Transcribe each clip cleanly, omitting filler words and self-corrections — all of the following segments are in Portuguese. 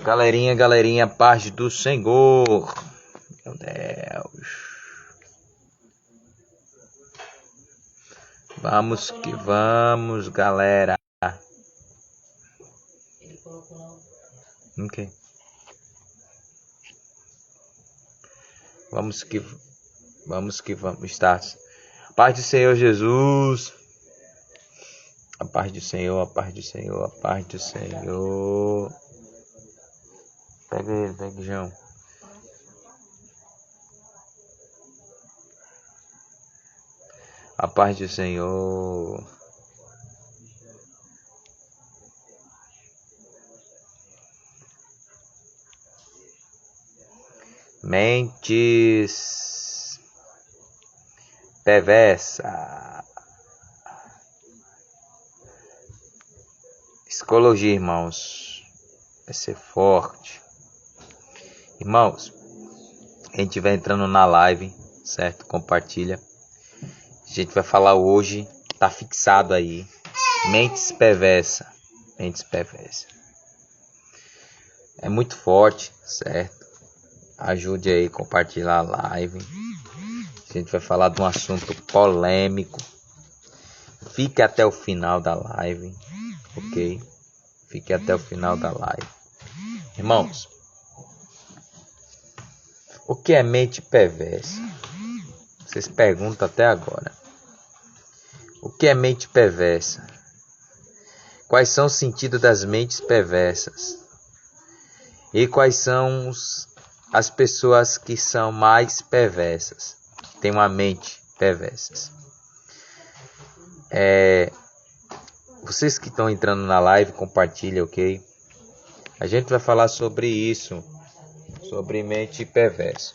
Galerinha, paz do Senhor. Meu Deus. Vamos que vamos, galera. Ok. Vamos que vamos. Start. Paz do Senhor Jesus. A paz do Senhor, a paz do Senhor, a paz do Senhor. Pega ele, João. A paz do Senhor. Mentes perversa. Psicologia, irmãos, vai ser forte. Irmãos, a gente vai entrando na live, certo? Compartilha. A gente vai falar hoje, tá fixado aí, mentes perversa. Mentes perversa. É muito forte, certo? Ajude aí a compartilhar a live. A gente vai falar de um assunto polêmico. Fique até o final da live, ok? Fique até o final da live. Irmãos, o que é mente perversa? Vocês perguntam até agora. O que é mente perversa? Quais são os sentidos das mentes perversas? E quais são as pessoas que são mais perversas? Que têm uma mente perversa? Vocês que estão entrando na live, compartilhem, ok? A gente vai falar sobre isso, sobre mente perversa.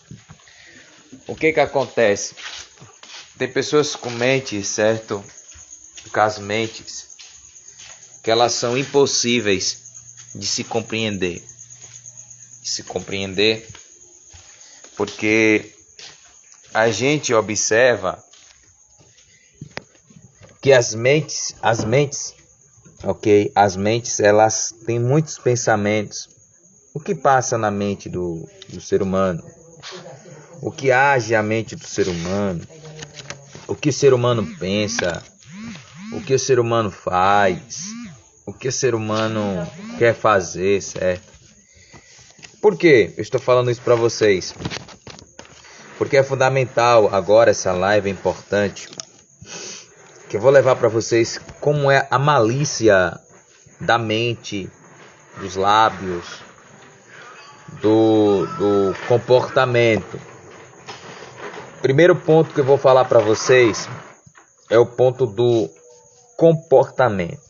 O que acontece? Tem pessoas com mentes, certo? Com as mentes, que elas são impossíveis de se compreender. Porque a gente observa que as mentes, ok? As mentes, elas têm muitos pensamentos. O que passa na mente do ser humano? O que age a mente do ser humano? O que o ser humano pensa? O que o ser humano faz? O que o ser humano quer fazer, certo? Por que eu estou falando isso para vocês? Porque é fundamental agora, essa live é importante, que eu vou levar para vocês como é a malícia da mente, dos lábios, do comportamento. Primeiro ponto que eu vou falar para vocês é o ponto do comportamento,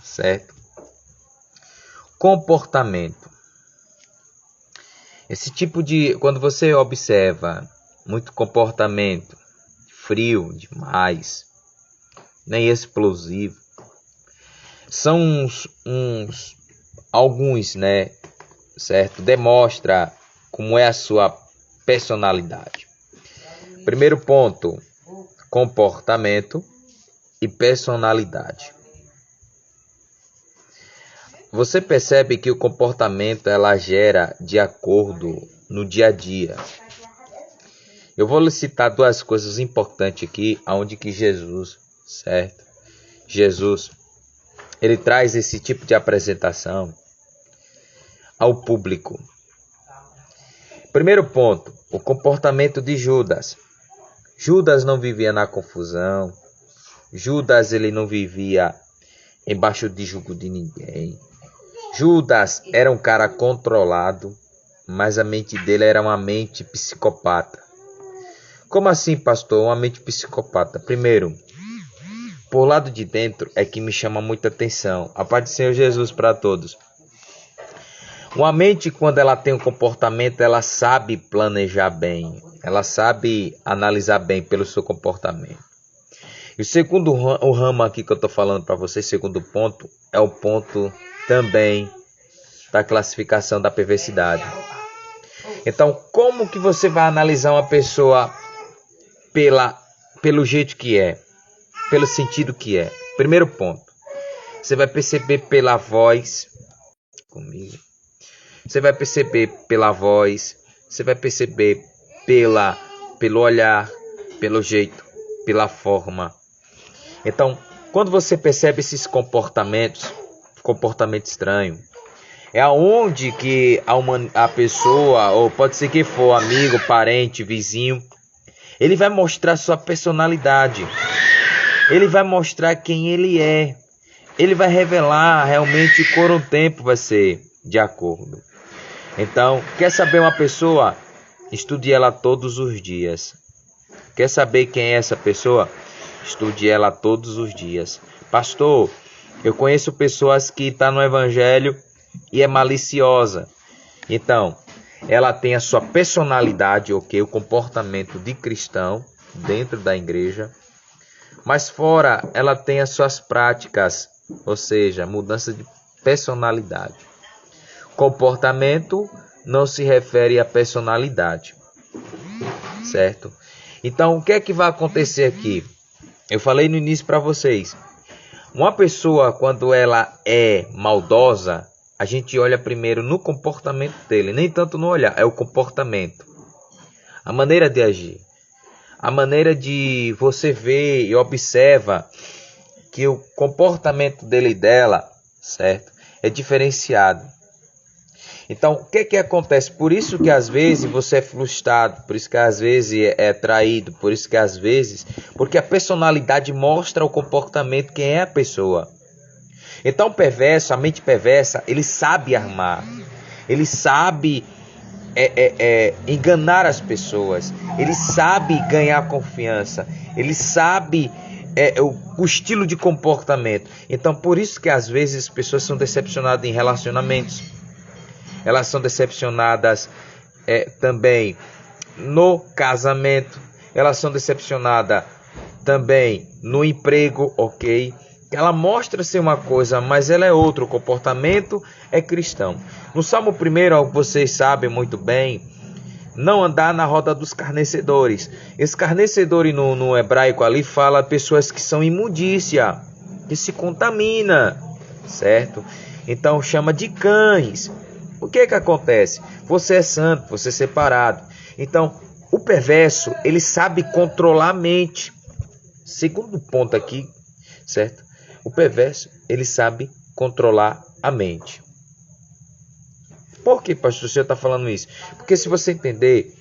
certo? Comportamento. Esse tipo de... Quando você observa muito comportamento frio demais, nem explosivo, são alguns, né, certo? Demonstra como é a sua personalidade. Primeiro ponto, comportamento e personalidade. Você percebe que o comportamento ela gera de acordo no dia a dia. Eu vou lhe citar duas coisas importantes aqui, onde que Jesus, certo? Jesus, ele traz esse tipo de apresentação ao público. Primeiro ponto, o comportamento de Judas. Judas não vivia na confusão. Judas ele não vivia embaixo de jugo de ninguém. Judas era um cara controlado, mas a mente dele era uma mente psicopata. Como assim, pastor? Uma mente psicopata? Primeiro, por lado de dentro é que me chama muita atenção. A paz do Senhor Jesus para todos. Uma mente, quando ela tem um comportamento, ela sabe planejar bem. Ela sabe analisar bem pelo seu comportamento. E o segundo o ramo aqui que eu estou falando para vocês, segundo ponto, é o ponto também da classificação da perversidade. Então, como que você vai analisar uma pessoa pelo jeito que é, pelo sentido que é? Primeiro ponto, você vai perceber pela voz comigo. Você vai perceber pela voz, você vai perceber pelo olhar, pelo jeito, pela forma. Então, quando você percebe esses comportamento estranho, é aonde que a pessoa, ou pode ser que for amigo, parente, vizinho, ele vai mostrar sua personalidade. Ele vai mostrar quem ele é. Ele vai revelar realmente por um tempo vai ser de acordo. Então, quer saber uma pessoa? Estude ela todos os dias. Quer saber quem é essa pessoa? Estude ela todos os dias. Pastor, eu conheço pessoas que estão no evangelho e é maliciosa. Então, ela tem a sua personalidade, ok? O comportamento de cristão dentro da igreja. Mas fora, ela tem as suas práticas, ou seja, mudança de personalidade. Comportamento não se refere à personalidade, certo? Então, o que é que vai acontecer aqui? Eu falei no início para vocês. Uma pessoa, quando ela é maldosa, a gente olha primeiro no comportamento dele, nem tanto no olhar, é o comportamento. A maneira de agir. A maneira de você ver e observa que o comportamento dele e dela, certo? É diferenciado. Então, o que acontece? Por isso que às vezes você é frustrado, por isso que às vezes é traído, por isso que às vezes... Porque a personalidade mostra o comportamento, quem é a pessoa. Então, o perverso, a mente perversa, ele sabe armar. Ele sabe enganar as pessoas. Ele sabe ganhar confiança. Ele sabe o estilo de comportamento. Então, por isso que às vezes as pessoas são decepcionadas em relacionamentos. Elas são decepcionadas também no casamento. Elas são decepcionadas também no emprego, ok? Ela mostra ser uma coisa, mas ela é outra. O comportamento é cristão. No Salmo 1, vocês sabem muito bem, não andar na roda dos escarnecedores. Escarnecedor no hebraico ali fala pessoas que são imundícia, que se contamina, certo? Então chama de cães. O que acontece? Você é santo, você é separado. Então, o perverso, ele sabe controlar a mente. Segundo ponto aqui, certo? O perverso, ele sabe controlar a mente. Por que, pastor, o senhor está falando isso? Porque se você entender,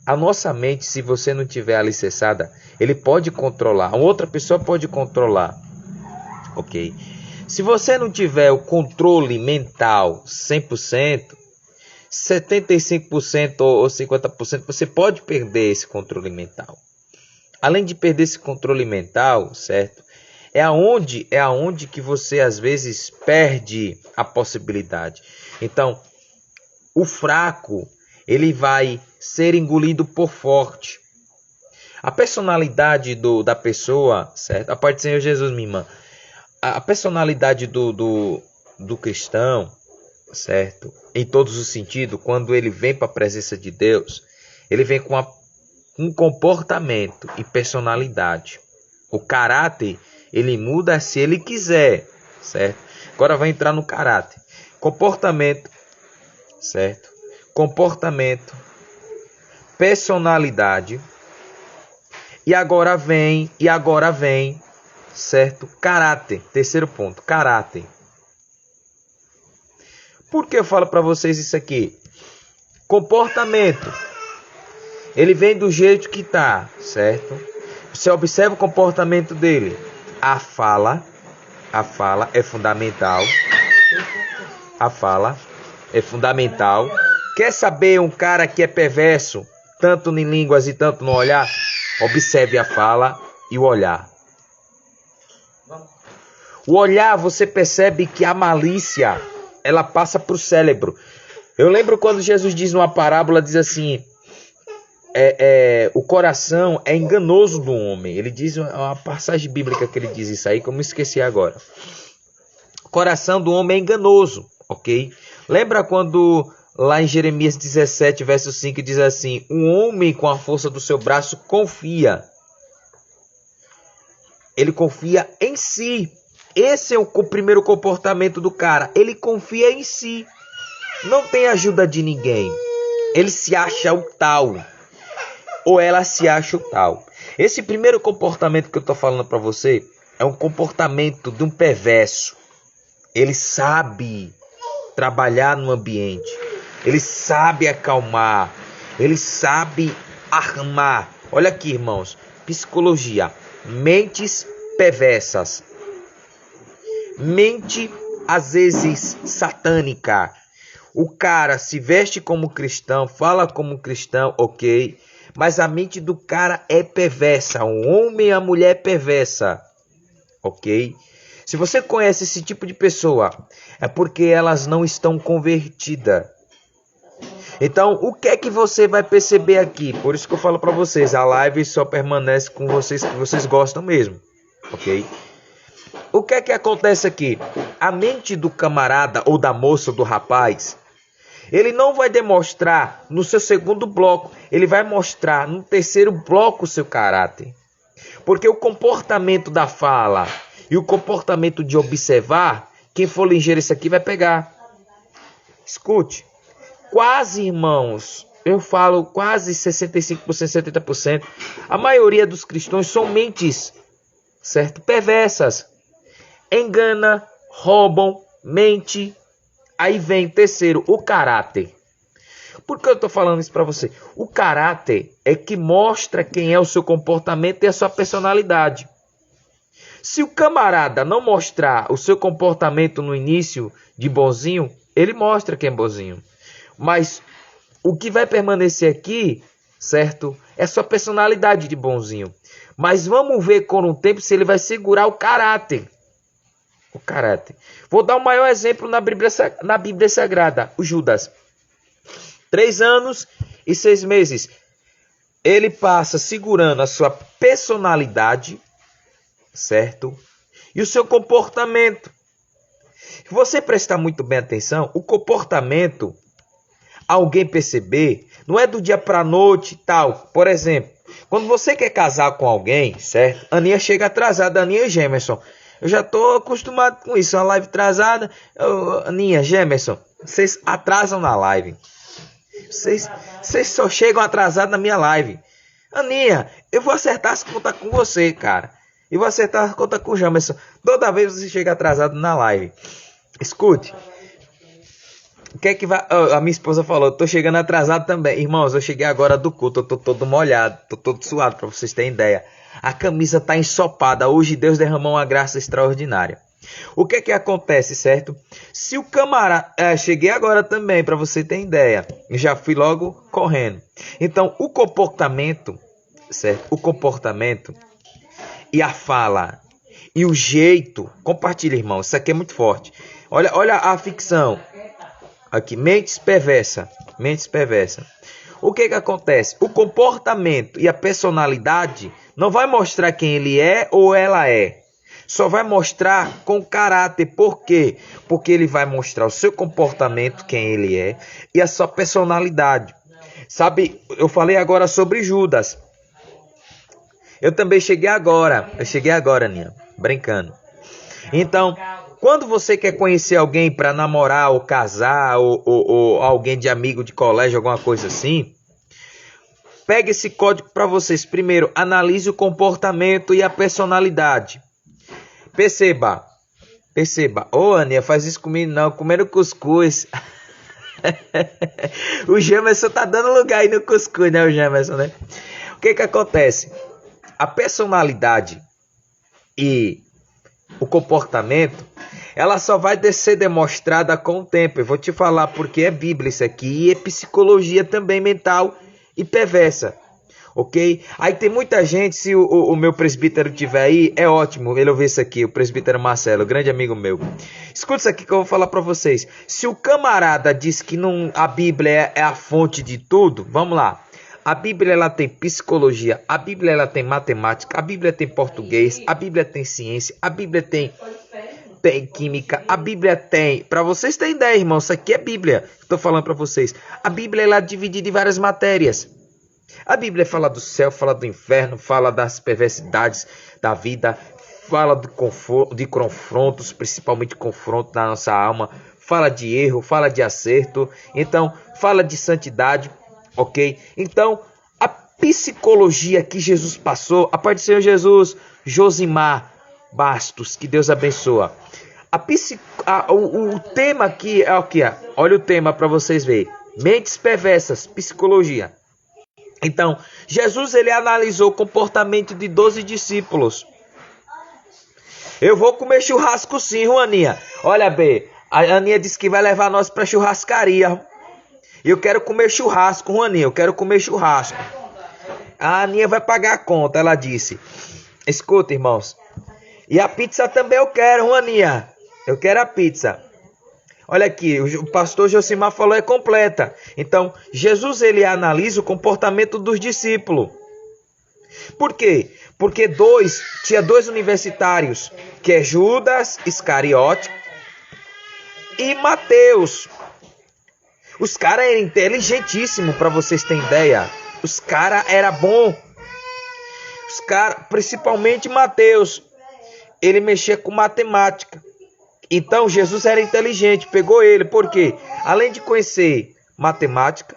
a nossa mente, se você não tiver alicerçada, ele pode controlar. Outra pessoa pode controlar. Ok? Se você não tiver o controle mental 100%, 75% ou 50%, você pode perder esse controle mental. Além de perder esse controle mental, certo? É aonde que você às vezes perde a possibilidade. Então, o fraco, ele vai ser engolido por forte. A personalidade da pessoa, certo? A parte do Senhor Jesus, minha irmã. A personalidade do cristão, certo? Em todos os sentidos, quando ele vem para a presença de Deus, ele vem com um comportamento e personalidade. O caráter, ele muda se ele quiser, certo? Agora vai entrar no caráter. Comportamento, certo? Comportamento, personalidade. E agora vem, certo? Caráter. Terceiro ponto, caráter. Por que eu falo para vocês isso aqui? Comportamento. Ele vem do jeito que tá, certo? Você observa o comportamento dele. A fala é fundamental. A fala é fundamental. Quer saber um cara que é perverso, tanto em línguas e tanto no olhar? Observe a fala e o olhar. O olhar, você percebe que a malícia, ela passa para o cérebro. Eu lembro quando Jesus diz numa parábola, diz assim, o coração é enganoso do homem. Ele diz uma passagem bíblica que ele diz isso aí, que eu me esqueci agora. O coração do homem é enganoso, ok? Lembra quando lá em Jeremias 17, verso 5, diz assim, um homem com a força do seu braço confia. Ele confia em si. Esse é o primeiro comportamento do cara. Ele confia em si. não tem ajuda de ninguém. Ele se acha o tal, ou ela se acha o tal. Esse primeiro comportamento que eu estou falando para você é um comportamento de um perverso. Ele sabe trabalhar no ambiente, ele sabe acalmar, ele sabe armar. Olha aqui, irmãos, psicologia, mentes perversas, mente às vezes satânica. O cara se veste como cristão, fala como cristão, ok, mas a mente do cara é perversa. O homem e a mulher é perversa, ok? Se você conhece esse tipo de pessoa, é porque elas não estão convertidas. Então, o que é que você vai perceber aqui? Por isso que eu falo para vocês, a live só permanece com vocês que vocês gostam mesmo, ok? O que é que acontece aqui? A mente do camarada ou da moça ou do rapaz, ele não vai demonstrar no seu segundo bloco, ele vai mostrar no terceiro bloco o seu caráter. Porque o comportamento da fala e o comportamento de observar, quem for ligeiro isso aqui vai pegar. Escute, quase, irmãos, eu falo quase 65%, 70%, a maioria dos cristãos são mentes, certo? Perversas. Engana, roubam, mente. Aí vem terceiro, o caráter. Por que eu estou falando isso para você? O caráter é que mostra quem é o seu comportamento e a sua personalidade. Se o camarada não mostrar o seu comportamento no início de bonzinho, ele mostra quem é bonzinho. Mas o que vai permanecer aqui, certo? É a sua personalidade de bonzinho. Mas vamos ver com o tempo se ele vai segurar o caráter. O caráter. Vou dar o maior exemplo na Bíblia Sagrada. O Judas. 3 anos e 6 meses. Ele passa segurando a sua personalidade, certo? E o seu comportamento. Se você prestar muito bem atenção, o comportamento, alguém perceber, não é do dia para a noite e tal. Por exemplo, quando você quer casar com alguém, certo? Aninha chega atrasada, Aninha e Gemerson. Eu já estou acostumado com isso, uma live atrasada. Aninha, Gemerson, vocês atrasam na live. Vocês só chegam atrasados na minha live. Aninha, eu vou acertar as contas com você, cara. E vou acertar as contas com o Gemerson. Toda vez você chega atrasado na live. Escute. O que é que vai... a minha esposa falou, eu tô chegando atrasado também. Irmãos, eu cheguei agora do culto, eu tô todo molhado, tô todo suado, para vocês terem ideia. A camisa tá ensopada, hoje Deus derramou uma graça extraordinária. O que é que acontece, certo? Se o camarada... cheguei agora também, para você ter ideia. Já fui logo correndo. Então, o comportamento, certo? O comportamento e a fala e o jeito... Compartilha, irmão, isso aqui é muito forte. Olha a ficção. Aqui, mentes perversa. Mentes perversa. O que acontece? O comportamento e a personalidade não vai mostrar quem ele é ou ela é. Só vai mostrar com caráter. Por quê? Porque ele vai mostrar o seu comportamento, quem ele é, e a sua personalidade. Sabe, eu falei agora sobre Judas. Eu também cheguei agora. Aninha, brincando. Então, quando você quer conhecer alguém para namorar ou casar ou alguém de amigo de colégio, alguma coisa assim, pegue esse código para vocês. Primeiro, analise o comportamento e a personalidade. Perceba. Ô, Aninha, faz isso comigo não, comendo cuscuz. O Gemerson tá dando lugar aí no cuscuz, né, o Gemerson, né? O que acontece? A personalidade e o comportamento, ela só vai ser demonstrada com o tempo. Eu vou te falar porque é Bíblia isso aqui e é psicologia também mental e perversa, ok? Aí tem muita gente, se o meu presbítero tiver aí, é ótimo ele ouvir isso aqui, o presbítero Marcelo, grande amigo meu. Escuta isso aqui que eu vou falar para vocês. Se o camarada diz que não, a Bíblia é a fonte de tudo, vamos lá. A Bíblia ela tem psicologia, a Bíblia ela tem matemática, a Bíblia tem português, a Bíblia tem ciência, a Bíblia tem química, a Bíblia tem... Para vocês terem ideia, irmão, isso aqui é Bíblia. Estou falando para vocês. A Bíblia ela é dividida em várias matérias. A Bíblia fala do céu, fala do inferno, fala das perversidades da vida, fala de confrontos, principalmente confronto da nossa alma, fala de erro, fala de acerto, então fala de santidade, ok? Então, a psicologia que Jesus passou, a parte do Senhor Jesus, Josimar Bastos, que Deus abençoa. O tema aqui é o que? Olha o tema para vocês verem. Mentes perversas, psicologia. Então, Jesus ele analisou o comportamento de 12 discípulos. Eu vou comer churrasco sim, Aninha. Olha bem, a Aninha disse que vai levar nós para churrascaria. Eu quero comer churrasco, Aninha, eu quero comer churrasco. A Aninha vai pagar a conta, ela disse. Escuta, irmãos. E a pizza também eu quero, Aninha. Eu quero a pizza. Olha aqui, o pastor Josimar falou é completa. Então, Jesus ele analisa o comportamento dos discípulos. Por quê? Porque tinha dois universitários, que é Judas Iscariote e Mateus. Os caras eram inteligentíssimos, para vocês terem ideia. Os caras eram bons. Os caras, principalmente Mateus, ele mexia com matemática. Então Jesus era inteligente, pegou ele, porque além de conhecer matemática,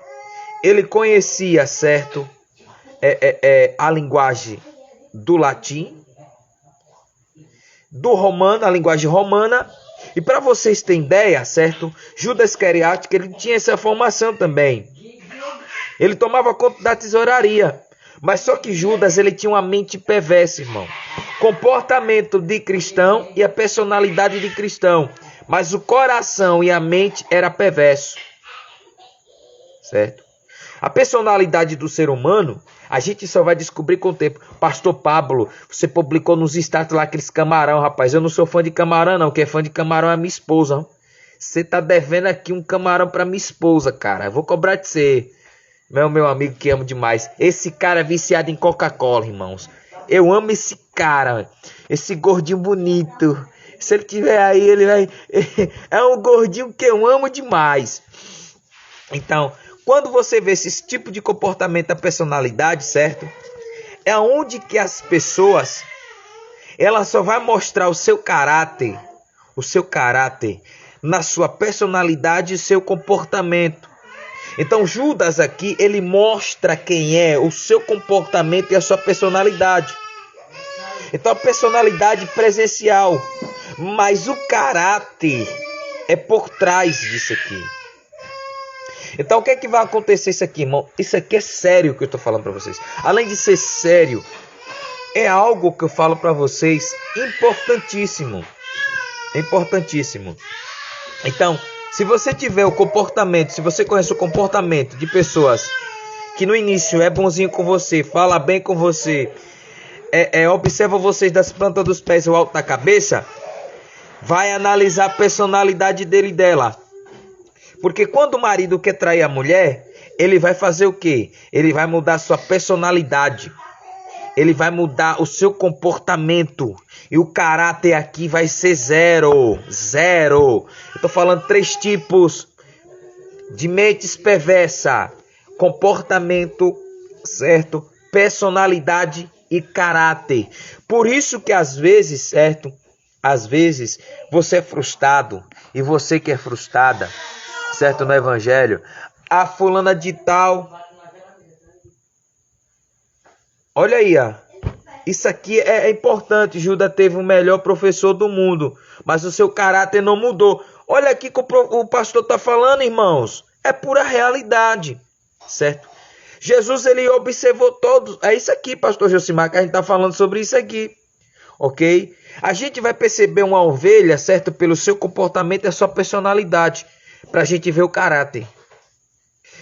ele conhecia, certo, a linguagem do latim, do romano, a linguagem romana. E para vocês terem ideia, certo, Judas Iscariote, ele tinha essa formação também. Ele tomava conta da tesouraria. Mas só que Judas ele tinha uma mente perversa, irmão. Comportamento de cristão e a personalidade de cristão. Mas o coração e a mente era perverso. Certo? A personalidade do ser humano, a gente só vai descobrir com o tempo. Pastor Pablo, você publicou nos status lá aqueles camarão, rapaz. Eu não sou fã de camarão, não. Quem é fã de camarão é a minha esposa. Você tá devendo aqui um camarão pra minha esposa, cara. Eu vou cobrar de você. Meu amigo que amo demais. Esse cara é viciado em Coca-Cola, irmãos. Eu amo esse cara. Esse gordinho bonito. Se ele tiver aí, ele vai... É um gordinho que eu amo demais. Então, quando você vê esse tipo de comportamento da personalidade, certo? É onde que as pessoas... Ela só vai mostrar o seu caráter. O seu caráter. Na sua personalidade e seu comportamento. Então Judas aqui, ele mostra quem é, o seu comportamento e a sua personalidade. Então a personalidade presencial, mas o caráter é por trás disso aqui. Então o que é que vai acontecer isso aqui, irmão? Isso aqui é sério que eu estou falando para vocês. Além de ser sério, é algo que eu falo para vocês importantíssimo. Importantíssimo. Então... Se você tiver o comportamento, se você conhece o comportamento de pessoas que no início é bonzinho com você, fala bem com você, observa vocês das plantas dos pés ao alto da cabeça, vai analisar a personalidade dele e dela. Porque quando o marido quer trair a mulher, ele vai fazer o quê? Ele vai mudar a sua personalidade. Ele vai mudar o seu comportamento. E o caráter aqui vai ser zero. Zero. Eu tô falando 3 tipos de mentes perversa. Comportamento, certo? Personalidade e caráter. Por isso que às vezes, certo? Às vezes você é frustrado. E você que é frustrada, certo? No evangelho. A fulana de tal... Olha aí, ó. Isso aqui é importante. Judas teve o melhor professor do mundo, mas o seu caráter não mudou. Olha aqui que o pastor está falando, irmãos. É pura realidade, certo? Jesus, ele observou todos. É isso aqui, pastor Josimar, que a gente está falando sobre isso aqui. Ok? A gente vai perceber uma ovelha, certo? Pelo seu comportamento e a sua personalidade. Para a gente ver o caráter.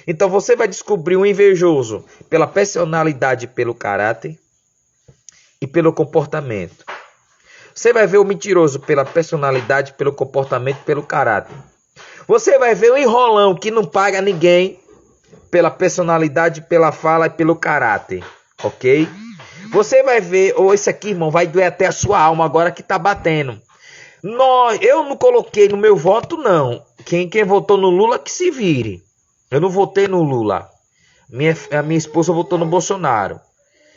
Então você vai descobrir um invejoso pela personalidade, pelo caráter e pelo comportamento. Você vai ver o mentiroso pela personalidade, pelo comportamento e pelo caráter. Você vai ver o enrolão que não paga ninguém pela personalidade, pela fala e pelo caráter. Ok? Você vai ver, isso aqui, irmão, vai doer até a sua alma agora que tá batendo. Eu não coloquei no meu voto, não. Quem votou no Lula que se vire. Eu não votei no Lula. A minha esposa votou no Bolsonaro.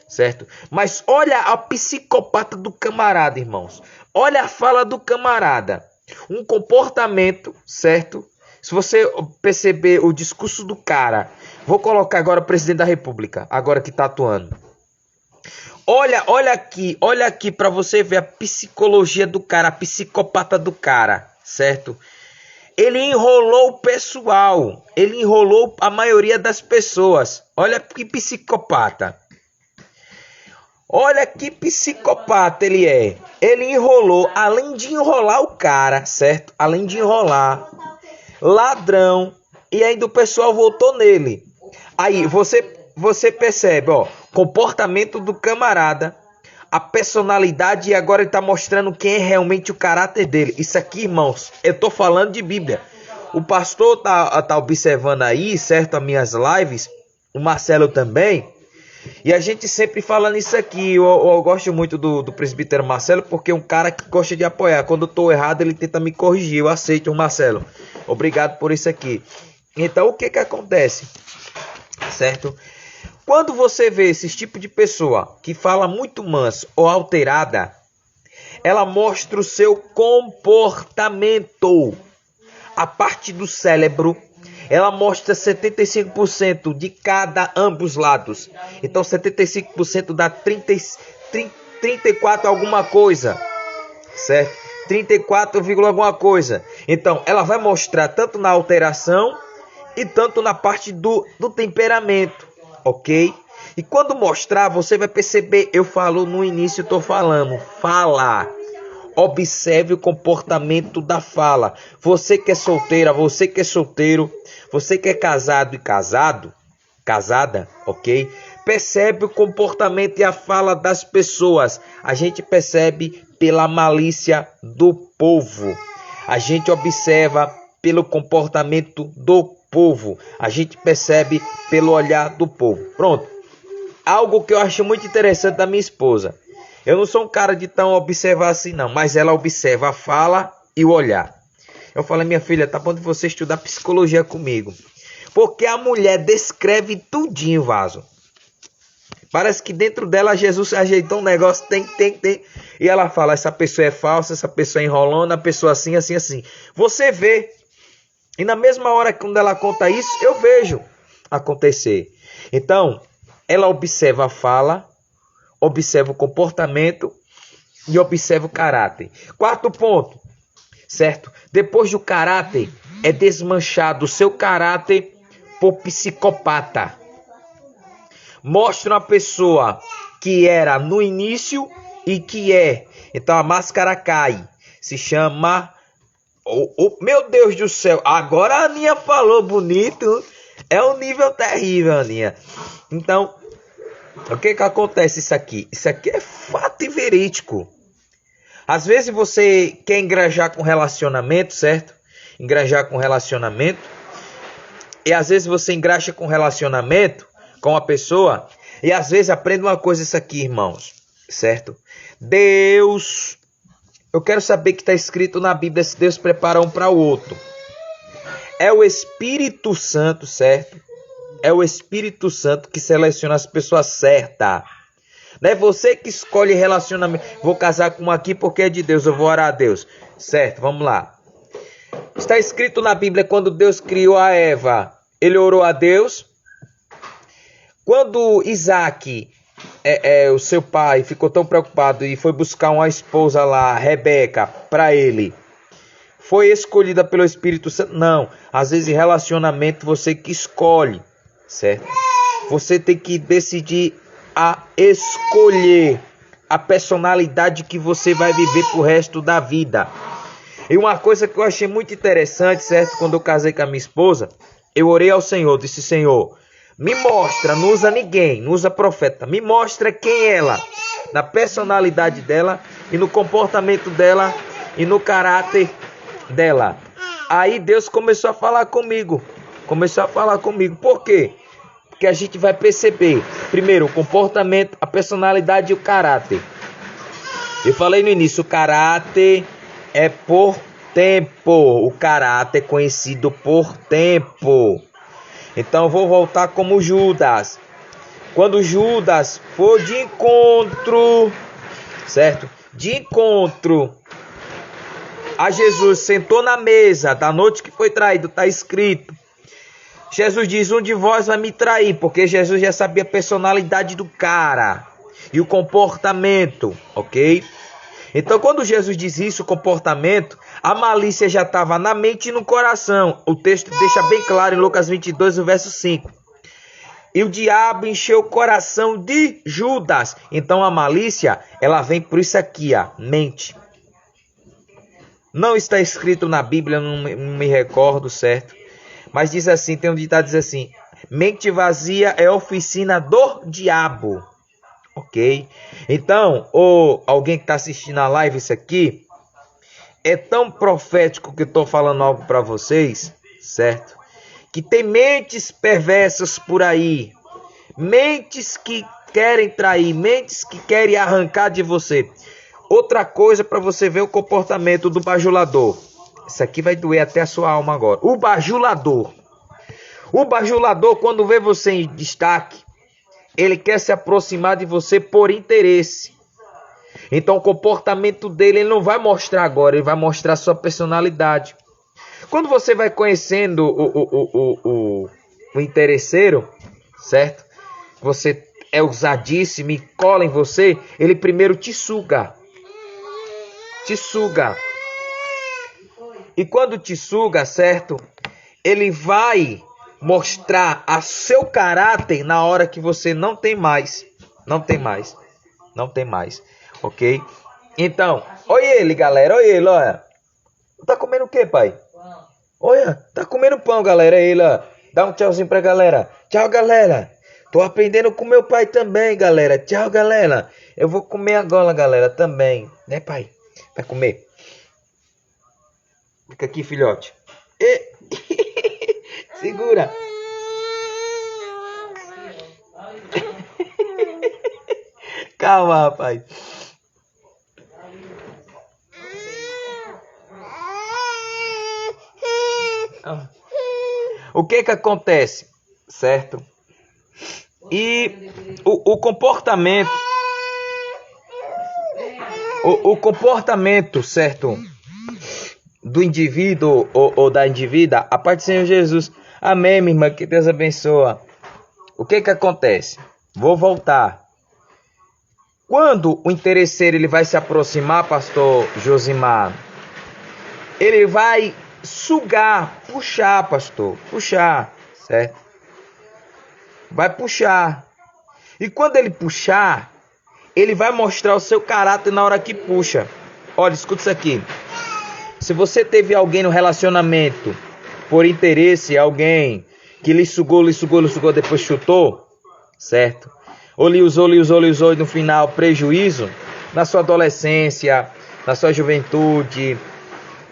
Certo? Mas olha a psicopata do camarada, irmãos. Olha a fala do camarada. Um comportamento, certo? Se você perceber o discurso do cara, vou colocar agora o presidente da República, agora que tá atuando. Olha aqui para você ver a psicologia do cara, a psicopata do cara, certo? Ele enrolou o pessoal, ele enrolou a maioria das pessoas. Olha que psicopata. Olha que psicopata ele é. Ele enrolou, além de enrolar o cara, certo? Além de enrolar, ladrão, e ainda o pessoal votou nele. Aí você percebe, ó, comportamento do camarada, a personalidade, e agora ele tá mostrando quem é realmente o caráter dele. Isso aqui, irmãos, eu tô falando de Bíblia. O pastor tá observando aí, certo, as minhas lives, o Marcelo também, e a gente sempre falando isso aqui. Eu gosto muito do presbítero Marcelo, porque é um cara que gosta de apoiar. Quando eu tô errado, ele tenta me corrigir. Eu aceito o Marcelo. Obrigado por isso aqui. Então, o que acontece? Certo? Quando você vê esse tipo de pessoa que fala muito manso ou alterada, ela mostra o seu comportamento. A parte do cérebro, ela mostra 75% de ambos lados. Então 75% dá 34 alguma coisa, certo? 34, alguma coisa. Então ela vai mostrar tanto na alteração e tanto na parte do temperamento, ok? E quando mostrar, você vai perceber, eu falo no início, estou falando, fala. Observe o comportamento da fala. Você que é solteira, você que é solteiro, você que é casado e casada, ok? Percebe o comportamento e a fala das pessoas. A gente percebe pela malícia do povo. A gente observa pelo comportamento do povo. A gente percebe pelo olhar do povo. Pronto. Algo que eu acho muito interessante da minha esposa. Eu não sou um cara de tão observar assim não, mas ela observa a fala e o olhar. Eu falei, minha filha, tá bom de você estudar psicologia comigo. Porque a mulher descreve tudinho, vaso. Parece que dentro dela Jesus ajeitou um negócio, tem. E ela fala, essa pessoa é falsa, essa pessoa é enrolando, a pessoa assim. Você vê. E na mesma hora que quando ela conta isso, eu vejo acontecer. Então, ela observa a fala, observa o comportamento e observa o caráter. Quarto ponto, certo? Depois do caráter, é desmanchado o seu caráter por psicopata. Mostra uma pessoa que era no início e que é. Então a máscara cai. Se chama... meu Deus do céu, agora a Aninha falou bonito. É um nível terrível, Aninha. Então... o que acontece isso aqui? Isso aqui é fato e verídico. Às vezes você quer engajar com relacionamento, certo? Engajar com relacionamento. E às vezes você engraxa com relacionamento com a pessoa. E às vezes aprende uma coisa isso aqui, irmãos. Certo? Deus... eu quero saber que está escrito na Bíblia se Deus prepara um para o outro. É o Espírito Santo, certo? É o Espírito Santo que seleciona as pessoas certas. Não é você que escolhe relacionamento. Vou casar com uma aqui porque é de Deus, eu vou orar a Deus. Certo, vamos lá. Está escrito na Bíblia, quando Deus criou a Eva, ele orou a Deus. Quando Isaac, o seu pai, ficou tão preocupado e foi buscar uma esposa lá, Rebeca, para ele, foi escolhida pelo Espírito Santo? Não. Às vezes em relacionamento você que escolhe. Certo? Você tem que decidir a escolher a personalidade que você vai viver pro resto da vida. E uma coisa que eu achei muito interessante, certo? Quando eu casei com a minha esposa, eu orei ao Senhor, disse, Senhor, me mostra, não usa ninguém, não usa profeta, me mostra quem é ela, na personalidade dela e no comportamento dela e no caráter dela. Aí Deus começou a falar comigo. Por quê? Porque a gente vai perceber, primeiro, o comportamento, a personalidade e o caráter. Eu falei no início, o caráter é por tempo. O caráter é conhecido por tempo. Então eu vou voltar como Judas. Quando Judas for de encontro, certo? De encontro a Jesus, sentou na mesa da noite que foi traído, está escrito. Jesus diz, um de vós vai me trair, porque Jesus já sabia a personalidade do cara e o comportamento, ok? Então, quando Jesus diz isso, o comportamento, a malícia já estava na mente e no coração. O texto deixa bem claro em Lucas 22, o verso 5. E o diabo encheu o coração de Judas. Então, a malícia, ela vem por isso aqui, ó, mente. Não está escrito na Bíblia, não me recordo, certo? Mas diz assim, tem um ditado que diz assim, mente vazia é oficina do diabo. Ok? Então, alguém que está assistindo a live, isso aqui é tão profético que eu estou falando algo para vocês, certo? Que tem mentes perversas por aí, mentes que querem trair, mentes que querem arrancar de você. Outra coisa para você ver o comportamento do bajulador. Isso aqui vai doer até a sua alma agora. O bajulador. O bajulador, quando vê você em destaque, ele quer se aproximar de você por interesse. Então o comportamento dele ele não vai mostrar agora, ele vai mostrar a sua personalidade. Quando você vai conhecendo o interesseiro, certo? Você é usadíssimo e cola em você, ele primeiro te suga. Te suga. E quando te suga, certo? Ele vai mostrar a seu caráter na hora que você não tem mais. Não tem mais. Não tem mais. Ok? Então, olha ele, galera. Olha ele, olha. Tá comendo o que, pai? Olha, tá comendo pão, galera. Ele, ó. Dá um tchauzinho pra galera. Tchau, galera. Tô aprendendo com meu pai também, galera. Tchau, galera. Eu vou comer agora, galera, também. Né, pai? Vai comer. Fica aqui, filhote. Segura. Calma, rapaz. O que acontece, certo? E o comportamento, o comportamento, certo, do indivíduo ou da indivídua, a parte do Senhor Jesus. Amém, minha irmã, que Deus abençoa. O que acontece? Vou voltar. Quando o interesseiro ele vai se aproximar, pastor Josimar, ele vai sugar, puxar, pastor, puxar, certo? Vai puxar. E quando ele puxar, ele vai mostrar o seu caráter na hora que puxa. Olha, escuta isso aqui. Se você teve alguém no relacionamento por interesse, alguém que lhe sugou, depois chutou, certo? Ou lhe usou e no final prejuízo, na sua adolescência, na sua juventude,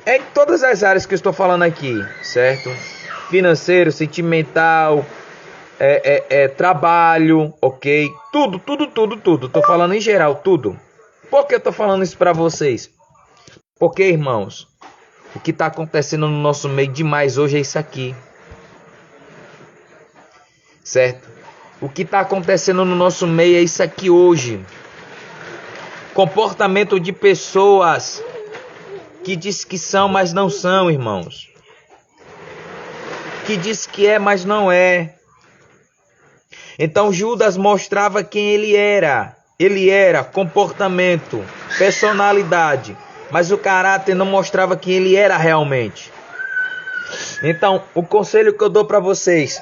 em todas as áreas que eu estou falando aqui, certo? Financeiro, sentimental, trabalho, ok? Tudo. Estou falando em geral, tudo. Por que eu estou falando isso para vocês? Porque, irmãos, o que está acontecendo no nosso meio demais hoje é isso aqui. Certo? O que está acontecendo no nosso meio é isso aqui hoje. Comportamento de pessoas que diz que são, mas não são, irmãos. Que diz que é, mas não é. Então Judas mostrava quem ele era. Ele era comportamento, personalidade, mas o caráter não mostrava quem ele era realmente. Então, o conselho que eu dou para vocês...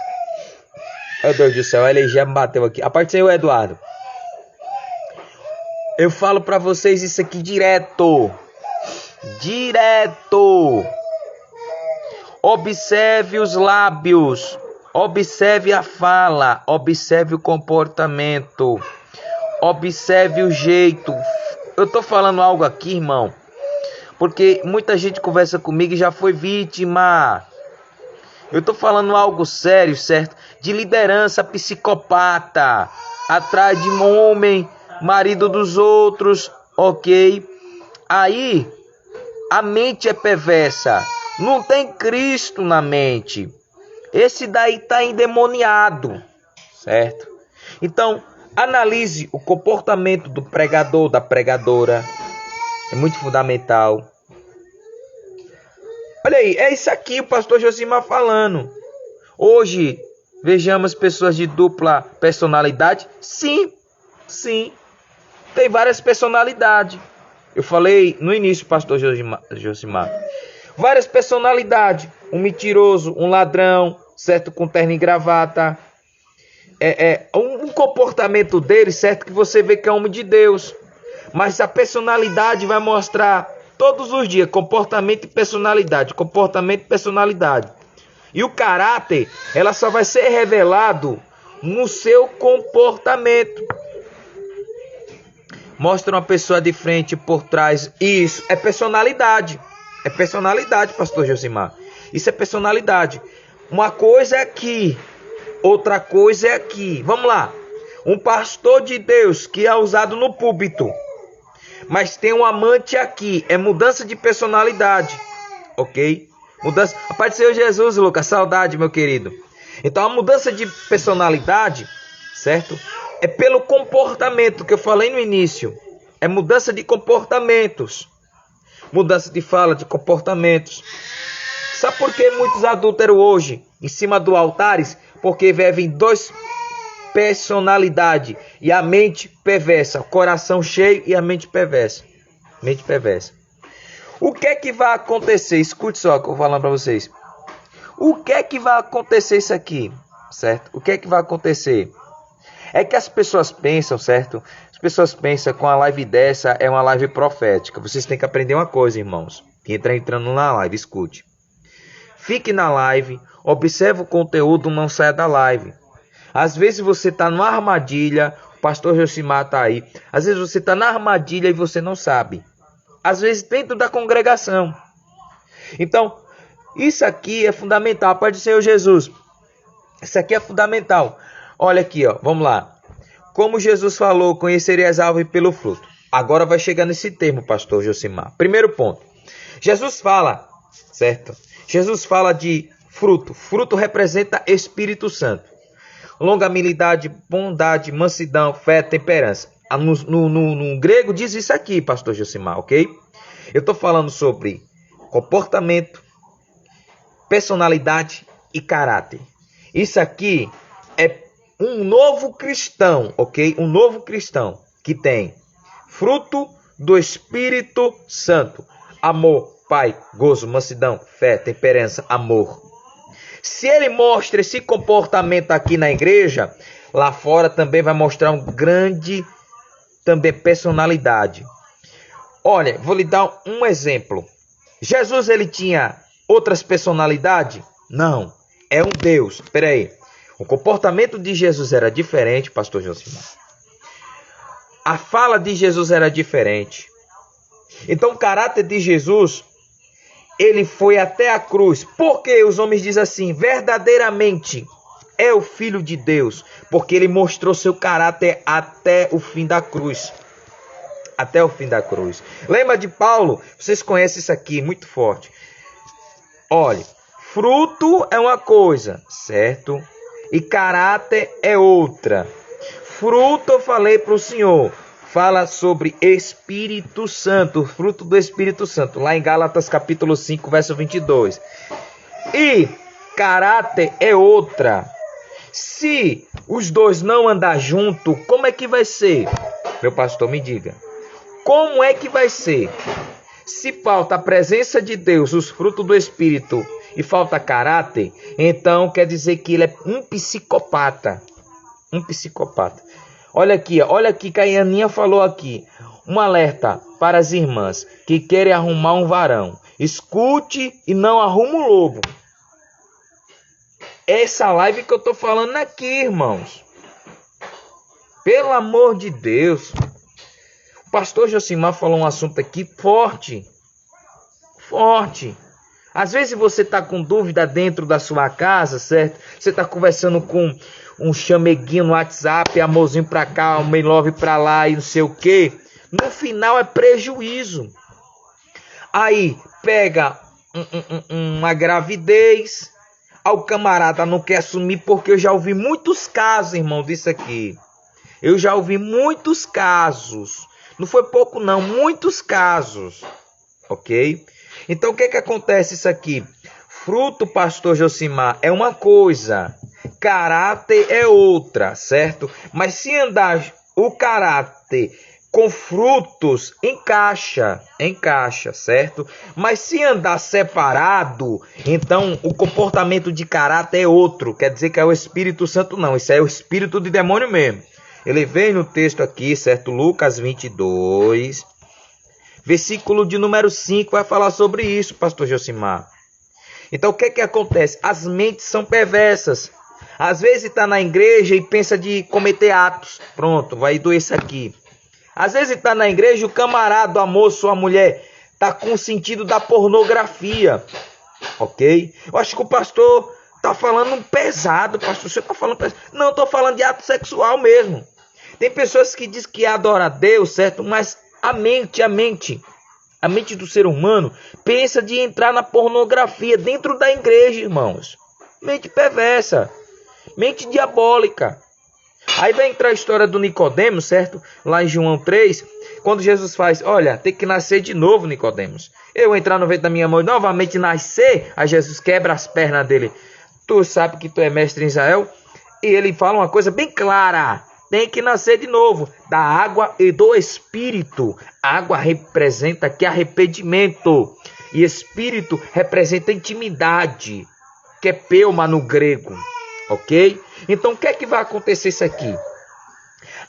Meu Deus do céu, ele já me bateu aqui. A parte do Senhor Eduardo. Eu falo para vocês isso aqui direto. Direto. Observe os lábios. Observe a fala. Observe o comportamento. Observe o jeito. Eu tô falando algo aqui, irmão, porque muita gente conversa comigo e já foi vítima. Eu tô falando algo sério, certo? De liderança psicopata, atrás de um homem, marido dos outros, ok? Aí, a mente é perversa. Não tem Cristo na mente. Esse daí tá endemoniado, certo? Então, analise o comportamento do pregador, da pregadora. É muito fundamental. Olha aí, é isso aqui o pastor Josimar falando. Hoje, vejamos pessoas de dupla personalidade. Sim, sim. Tem várias personalidades. Eu falei no início, pastor Josimar. Várias personalidades. Um mentiroso, um ladrão, certo? Com terno e gravata. Um comportamento dele, certo? Que você vê que é homem de Deus. Mas a personalidade vai mostrar todos os dias comportamento e personalidade. Comportamento e personalidade. E o caráter, ela só vai ser revelado no seu comportamento. Mostra uma pessoa de frente, por trás. Isso é personalidade. É personalidade, pastor Josimar. Isso é personalidade. Uma coisa é aqui, outra coisa é aqui. Vamos lá. Um pastor de Deus que é usado no púlpito, mas tem um amante aqui. É mudança de personalidade. Ok? Mudança. A paz do Senhor Jesus, Lucas. Saudade, meu querido. Então, a mudança de personalidade, certo? É pelo comportamento que eu falei no início. É mudança de comportamentos. Mudança de fala, de comportamentos. Sabe por que muitos adúlteros hoje, em cima do altares? Porque vivem dois personalidades e a mente perversa. O coração cheio e a mente perversa. Mente perversa. O que é que vai acontecer? Escute só o que eu vou falando para vocês. O que é que vai acontecer isso aqui? Certo? O que é que vai acontecer? É que as pessoas pensam, certo? As pessoas pensam que uma live dessa é uma live profética. Vocês têm que aprender uma coisa, irmãos. Quem está entrando na live, escute. Fique na live, observe o conteúdo, não saia da live. Às vezes você está numa armadilha, o pastor Josimar está aí. Às vezes você está na armadilha e você não sabe. Às vezes dentro da congregação. Então, isso aqui é fundamental. Pode ser o Jesus. Isso aqui é fundamental. Olha aqui, ó. Vamos lá. Como Jesus falou, conheceria as árvores pelo fruto. Agora vai chegar nesse termo, pastor Josimar. Primeiro ponto. Jesus fala, certo? Jesus fala de fruto. Fruto representa Espírito Santo. Longanimidade, bondade, mansidão, fé, temperança. No grego diz isso aqui, pastor Josimar, ok? Eu estou falando sobre comportamento, personalidade e caráter. Isso aqui é um novo cristão, ok? Um novo cristão que tem fruto do Espírito Santo. Amor, Pai, gozo, mansidão, fé, temperança, amor. Se ele mostra esse comportamento aqui na igreja, lá fora também vai mostrar um grande também personalidade. Olha, vou lhe dar um exemplo. Jesus, ele tinha outras personalidades? Não, é um Deus. Espera aí. O comportamento de Jesus era diferente, pastor Josimar. A fala de Jesus era diferente. Então, o caráter de Jesus, ele foi até a cruz. Porque os homens dizem assim, verdadeiramente é o Filho de Deus. Porque ele mostrou seu caráter até o fim da cruz. Até o fim da cruz. Lembra de Paulo? Vocês conhecem isso aqui, muito forte. Olha, fruto é uma coisa, certo? E caráter é outra. Fruto, eu falei para o Senhor, fala sobre Espírito Santo, fruto do Espírito Santo, lá em Gálatas capítulo 5, verso 22. E caráter é outra. Se os dois não andar junto, como é que vai ser? Meu pastor, me diga. Como é que vai ser? Se falta a presença de Deus, os frutos do Espírito, e falta caráter, então quer dizer que ele é um psicopata. Um psicopata. Olha aqui que a Aninha falou aqui. Um alerta para as irmãs que querem arrumar um varão. Escute e não arrume um lobo. Essa live que eu tô falando aqui, irmãos. Pelo amor de Deus. O pastor Josimar falou um assunto aqui forte. Forte. Às vezes você está com dúvida dentro da sua casa, certo? Você está conversando com um chameguinho no WhatsApp, amorzinho pra cá, um mail love pra lá e não sei o que. No final é prejuízo. Aí pega uma gravidez, o camarada não quer assumir, porque eu já ouvi muitos casos, irmão, disso aqui. Eu já ouvi muitos casos. Não foi pouco não, muitos casos. Ok? Então o que que acontece isso aqui? Fruto, pastor Josimar, é uma coisa, caráter é outra, certo? Mas se andar o caráter com frutos, encaixa, certo? Mas se andar separado, então o comportamento de caráter é outro. Quer dizer que é o Espírito Santo, não. Isso é o espírito de demônio mesmo. Ele vem no texto aqui, certo? Lucas 22, versículo de número 5, vai falar sobre isso, pastor Josimar. Então o que que acontece? As mentes são perversas. Às vezes está na igreja e pensa de cometer atos. Pronto, vai doer isso aqui. Às vezes está na igreja, o camarada, a moça ou a mulher está com o sentido da pornografia, ok? Eu acho que o pastor está falando pesado, pastor. Você está falando pesado? Não, estou falando de ato sexual mesmo. Tem pessoas que dizem que adora a Deus, certo? Mas a mente do ser humano pensa de entrar na pornografia dentro da igreja, irmãos. Mente perversa, mente diabólica. Aí vai entrar a história do Nicodemos, certo? Lá em João 3, quando Jesus faz, olha, tem que nascer de novo, Nicodemos. Eu entrar no ventre da minha mãe, novamente nascer, aí Jesus quebra as pernas dele. Tu sabe que tu é mestre em Israel? E ele fala uma coisa bem clara, tem que nascer de novo, da água e do Espírito. Água representa aqui arrependimento, e Espírito representa intimidade, que é pneuma no grego. Ok? Então o que é que vai acontecer isso aqui?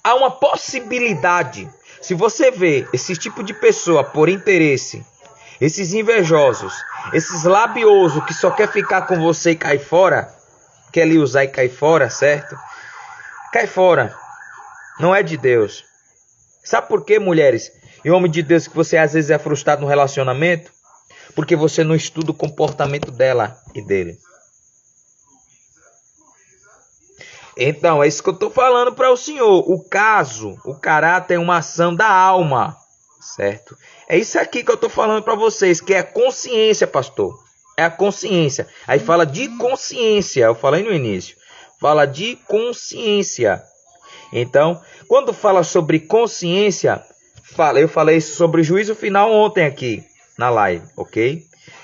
Há uma possibilidade. Se você vê esse tipo de pessoa por interesse, esses invejosos, esses labiosos que só quer ficar com você e cair fora, quer lhe usar e cair fora, certo? Cai fora. Não é de Deus. Sabe por quê, mulheres e homem de Deus, que você às vezes é frustrado no relacionamento? Porque você não estuda o comportamento dela e dele. Então, é isso que eu estou falando para o senhor. O caráter é uma ação da alma, certo? É isso aqui que eu estou falando para vocês, que é a consciência, pastor. É a consciência. Aí fala de consciência, eu falei no início. Fala de consciência. Então, quando fala sobre consciência, eu falei sobre o juízo final ontem aqui na live, ok?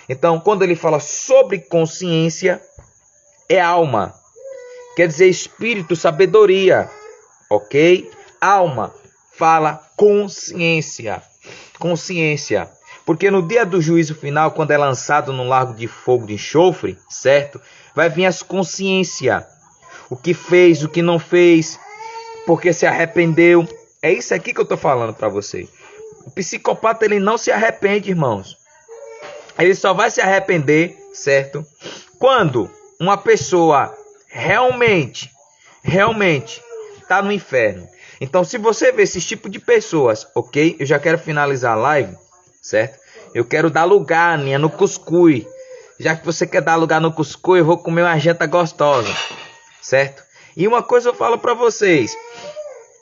Então, quando ele fala sobre consciência, é alma. Quer dizer espírito, sabedoria, ok? Alma, fala consciência. Consciência. Porque no dia do juízo final, quando é lançado no lago de fogo de enxofre, certo? Vai vir as consciências. O que fez, o que não fez, porque se arrependeu. É isso aqui que eu estou falando para você. O psicopata, ele não se arrepende, irmãos. Ele só vai se arrepender, certo? Quando uma pessoa realmente está no inferno. Então, se você vê esse tipo de pessoas, ok? Eu já quero finalizar a live, certo? Eu quero dar lugar, Aninha, no cuscuz. Já que você quer dar lugar no cuscuz, eu vou comer uma janta gostosa, certo? E uma coisa eu falo para vocês.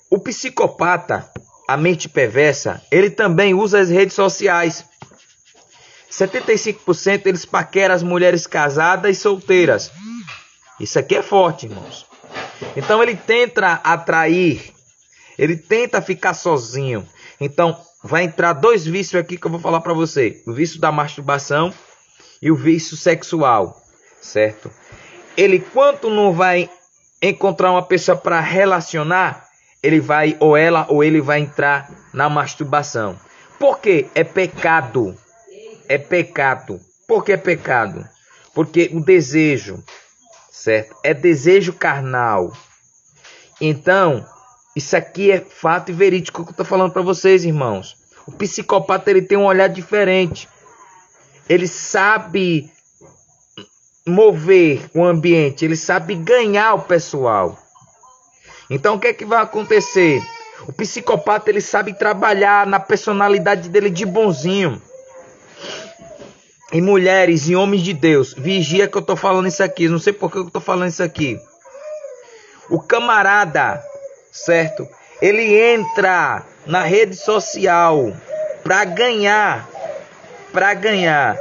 O psicopata, a mente perversa, ele também usa as redes sociais. 75% eles paqueram as mulheres casadas e solteiras. Isso aqui é forte, irmãos. Então ele tenta atrair, ele tenta ficar sozinho. Então vai entrar dois vícios aqui que eu vou falar para você. O vício da masturbação e o vício sexual, certo? Ele, quanto não vai encontrar uma pessoa para relacionar, ele vai, ou ela, ou ele vai entrar na masturbação. Por quê? É pecado. É pecado. Por que é pecado? Porque o desejo, certo? É desejo carnal. Então, isso aqui é fato e verídico que eu estou falando para vocês, irmãos. O psicopata, ele tem um olhar diferente. Ele sabe mover o ambiente, ele sabe ganhar o pessoal. Então, o que é que vai acontecer? O psicopata, ele sabe trabalhar na personalidade dele de bonzinho. E mulheres e homens de Deus, vigia que eu tô falando isso aqui. Não sei por que eu tô falando isso aqui. O camarada, certo? Ele entra na rede social para ganhar. Para ganhar.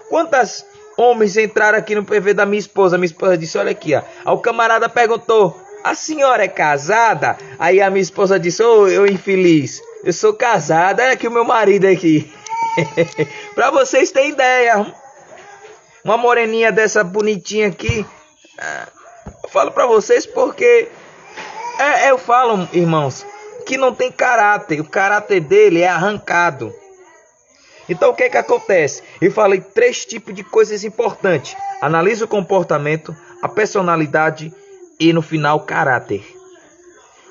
Quantos homens entraram aqui no PV da minha esposa? Minha esposa disse, olha aqui, ó. Aí o camarada perguntou, a senhora é casada? Aí a minha esposa disse, ô, eu infeliz, eu sou casada, olha aqui o meu marido aqui. Para vocês terem ideia, uma moreninha dessa bonitinha aqui, eu falo para vocês porque eu falo, irmãos, que não tem caráter. O caráter dele é arrancado. Então o que acontece? Eu falei 3 tipos de coisas importantes. Analisa o comportamento, a personalidade e no final o caráter.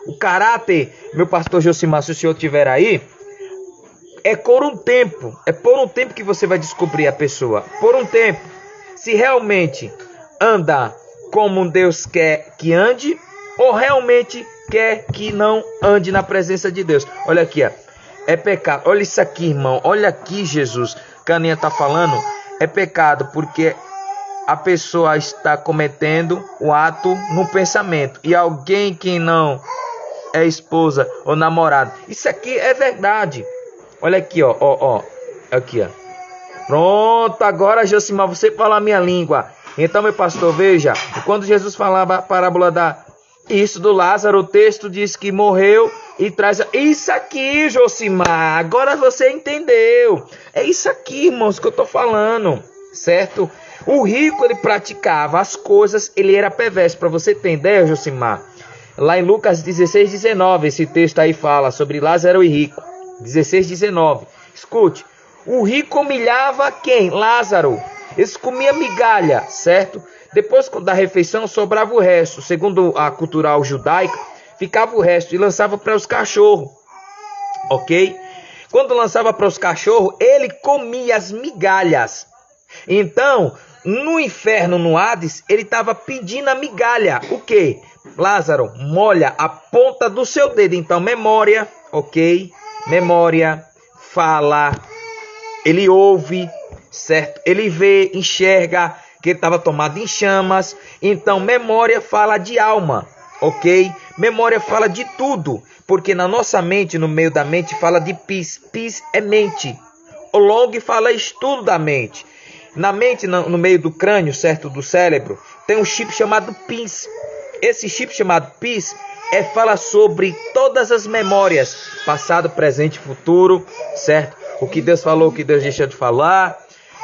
O caráter, meu pastor Josimar, se o senhor estiver aí, é por um tempo. É por um tempo que você vai descobrir a pessoa. Por um tempo. Se realmente anda como Deus quer que ande, ou realmente quer que não ande na presença de Deus. Olha aqui, ó. É pecado. Olha isso aqui, irmão. Olha aqui, Jesus. Caninha está falando. É pecado porque a pessoa está cometendo o ato no pensamento. E alguém que não é esposa ou namorado. Isso aqui é verdade. Olha aqui, ó. Aqui, ó. Pronto, agora, Josimar, você fala a minha língua. Então, meu pastor, veja. Quando Jesus falava a parábola isso do Lázaro, o texto diz que morreu e traz... Isso aqui, Josimar, agora você entendeu. É isso aqui, irmãos, que eu tô falando, certo? O rico, ele praticava as coisas, ele era perverso. Para você ter ideia, Josimar, lá em Lucas 16, 19, esse texto aí fala sobre Lázaro e rico. 16, 19. Escute, o rico humilhava quem? Lázaro. Eles comiam migalha, certo? Depois da refeição sobrava o resto. Segundo a cultural judaica, ficava o resto e lançava para os cachorros. Ok? Quando lançava para os cachorros, ele comia as migalhas. Então, no inferno, no Hades, ele estava pedindo a migalha. O quê? Lázaro, molha a ponta do seu dedo. Então, memória, ok? Memória, fala, ele ouve, certo? Ele vê, enxerga que ele estava tomado em chamas. Então, memória fala de alma, ok? Memória fala de tudo, porque na nossa mente, no meio da mente, fala de pis. Pis é mente. O long fala estudo da mente. Na mente, no meio do crânio, certo? Do cérebro, tem um chip chamado pis. Esse chip chamado pis fala sobre todas as memórias, passado, presente e futuro, certo? O que Deus falou, o que Deus deixou de falar.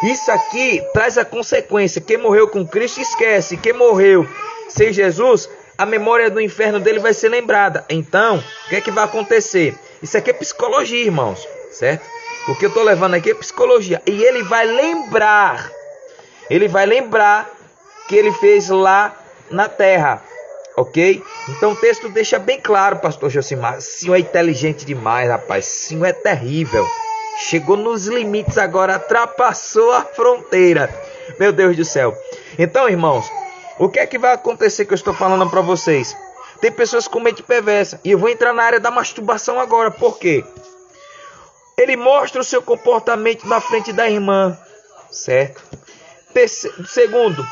Isso aqui traz a consequência. Quem morreu com Cristo esquece. Quem morreu sem Jesus, a memória do inferno dele vai ser lembrada. Então, o que é que vai acontecer? Isso aqui é psicologia, irmãos, certo? O que eu estou levando aqui é psicologia. E ele vai lembrar. Ele vai lembrar que ele fez lá na terra. Ok? Então o texto deixa bem claro, pastor Josimar. O senhor é inteligente demais, rapaz. O senhor é terrível. Chegou nos limites agora, ultrapassou a fronteira. Meu Deus do céu. Então, irmãos, o que é que vai acontecer que eu estou falando para vocês? Tem pessoas com mente perversa. E eu vou entrar na área da masturbação agora. Por quê? Ele mostra o seu comportamento na frente da irmã, certo? Segundo,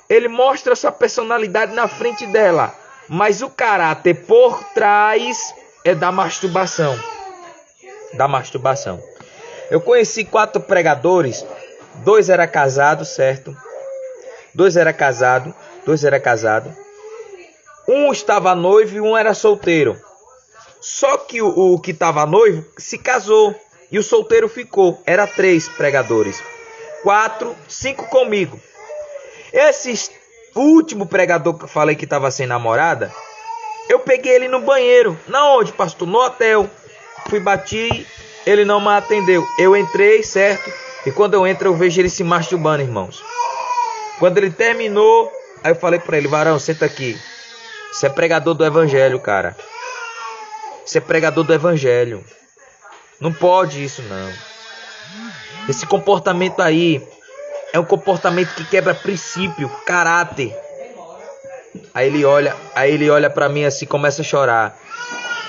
ele mostra a sua personalidade na frente dela. Mas o caráter por trás é da masturbação. Da masturbação. Eu conheci 4 pregadores. 2 eram casados, certo? 2 eram casados. Um estava noivo e um era solteiro. Só que o que estava noivo se casou. E o solteiro ficou. Era 3 pregadores. 4, 5 comigo. Esse último pregador que eu falei que estava sem namorada, eu peguei ele no banheiro. Na onde, pastor? No hotel. Fui, bati, ele não me atendeu. Eu entrei, certo? E quando eu entro, eu vejo ele se masturbando, irmãos. Quando ele terminou, aí eu falei para ele: varão, senta aqui. Você é pregador do evangelho, cara. Você é pregador do evangelho. Não pode isso, não. Esse comportamento aí é um comportamento que quebra princípio, caráter. Aí ele olha para mim assim, começa a chorar.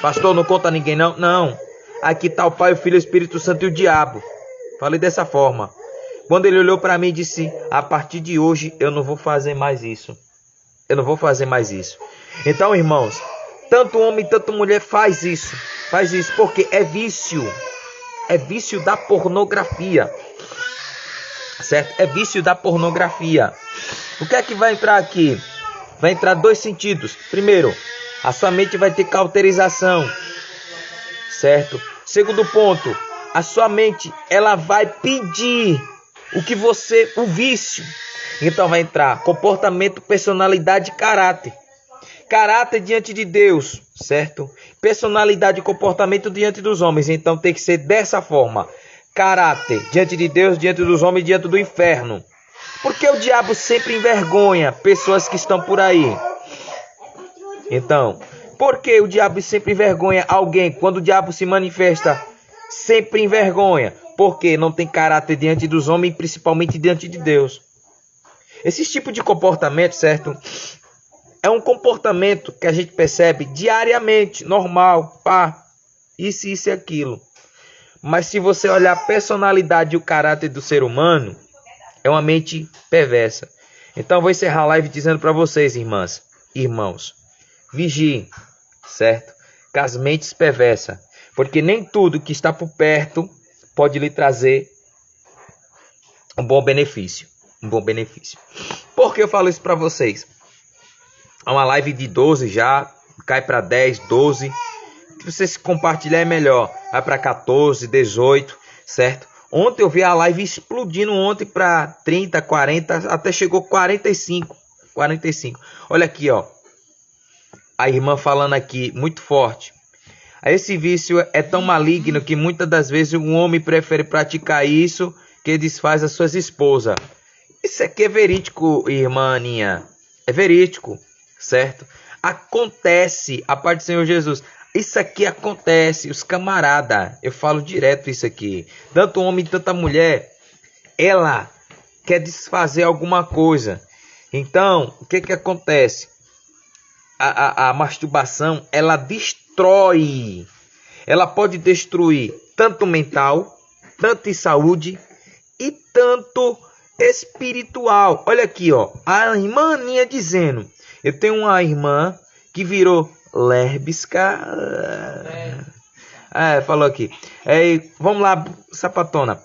Pastor, não conta a ninguém não? Não. Aqui está o Pai, o Filho, o Espírito Santo e o diabo. Falei dessa forma. Quando ele olhou para mim e disse: a partir de hoje eu não vou fazer mais isso. Eu não vou fazer mais isso. Então, irmãos, tanto homem, tanto mulher faz isso. Faz isso porque é vício. É vício da pornografia. Certo? É vício da pornografia. O que é que vai entrar aqui? Vai entrar 2 sentidos. Primeiro, a sua mente vai ter cauterização. Certo? Segundo ponto, a sua mente, ela vai pedir o vício. Então vai entrar comportamento, personalidade e caráter. Caráter diante de Deus, certo? Personalidade e comportamento diante dos homens. Então tem que ser dessa forma. Caráter diante de Deus, diante dos homens, diante do inferno. Porque o diabo sempre envergonha pessoas que estão por aí. Então, por que o diabo sempre envergonha alguém? Quando o diabo se manifesta, sempre envergonha. Porque não tem caráter diante dos homens, principalmente diante de Deus. Esse tipo de comportamento, certo? É um comportamento que a gente percebe diariamente, normal, pá, isso e aquilo. Mas se você olhar a personalidade e o caráter do ser humano, é uma mente perversa. Então eu vou encerrar a live dizendo para vocês, irmãos, vigiem, certo? Com as mentes perversas. Porque nem tudo que está por perto pode lhe trazer um bom benefício. Por que eu falo isso para vocês? É uma live de 12 já, cai para 10, 12. Se você se compartilhar é melhor. Vai para 14, 18, certo? Ontem eu vi a live explodindo ontem para 30, 40, até chegou 45. Olha aqui, ó. A irmã falando aqui, muito forte. Esse vício é tão maligno que muitas das vezes um homem prefere praticar isso que desfaz as suas esposas. Isso aqui é verídico, irmã Aninha. É verídico, certo? Acontece, a parte do Senhor Jesus. Isso aqui acontece, os camaradas. Eu falo direto isso aqui. Tanto homem, tanta mulher. Ela quer desfazer alguma coisa. Então, o que acontece? A masturbação, ela destrói. Ela pode destruir tanto mental, tanto em saúde e tanto espiritual. Olha aqui, ó. A irmã Aninha dizendo. Eu tenho uma irmã que virou lésbica. Falou aqui. Vamos lá, sapatona.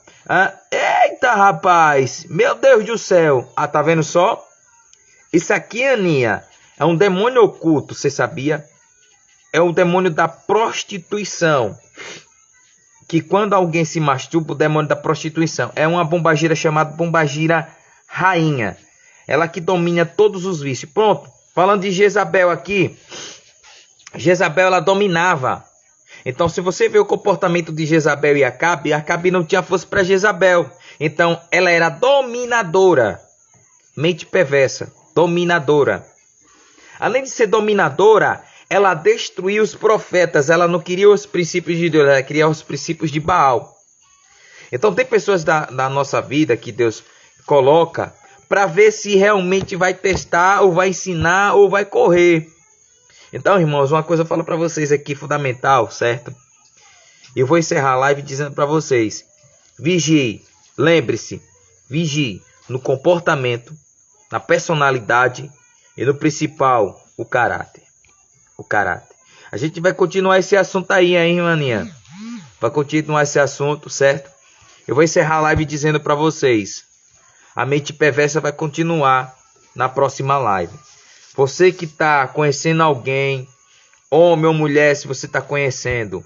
Eita, rapaz. Meu Deus do céu. Tá vendo só? Isso aqui, Aninha, é um demônio oculto, você sabia? É o demônio da prostituição. Que quando alguém se masturba, o demônio da prostituição. É uma bombagira chamada bombagira rainha. Ela que domina todos os vícios. Pronto. Falando de Jezabel aqui. Jezabel, ela dominava. Então, se você vê o comportamento de Jezabel e Acabe não tinha força para Jezabel. Então, ela era dominadora. Mente perversa. Dominadora. Além de ser dominadora, ela destruiu os profetas. Ela não queria os princípios de Deus, ela queria os princípios de Baal. Então tem pessoas da nossa vida que Deus coloca para ver se realmente vai testar, ou vai ensinar, ou vai correr. Então, irmãos, uma coisa eu falo para vocês aqui, fundamental, certo? Eu vou encerrar a live dizendo para vocês. Vigie, lembre-se, vigie no comportamento, na personalidade e no principal, o caráter. O caráter. A gente vai continuar esse assunto aí, hein, maninha? Vai continuar esse assunto, certo? Eu vou encerrar a live dizendo para vocês. A mente perversa vai continuar na próxima live. Você que está conhecendo alguém, homem ou mulher, se você está conhecendo,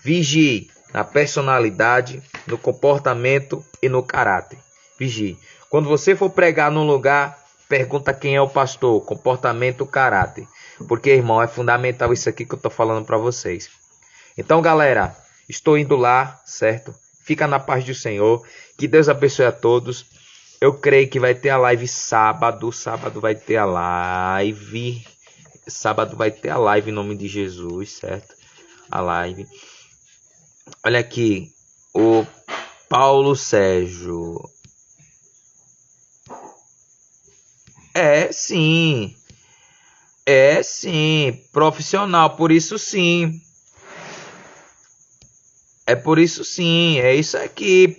vigie na personalidade, no comportamento e no caráter. Vigie. Quando você for pregar num lugar, pergunta quem é o pastor, comportamento, caráter. Porque, irmão, é fundamental isso aqui que eu estou falando para vocês. Então, galera, estou indo lá, certo? Fica na paz do Senhor. Que Deus abençoe a todos. Eu creio que vai ter a live sábado. Sábado vai ter a live. Sábado vai ter a live em nome de Jesus, certo? A live. Olha aqui. O Paulo Sérgio. É sim. É sim. Profissional. Por isso sim. É por isso sim. É isso aqui,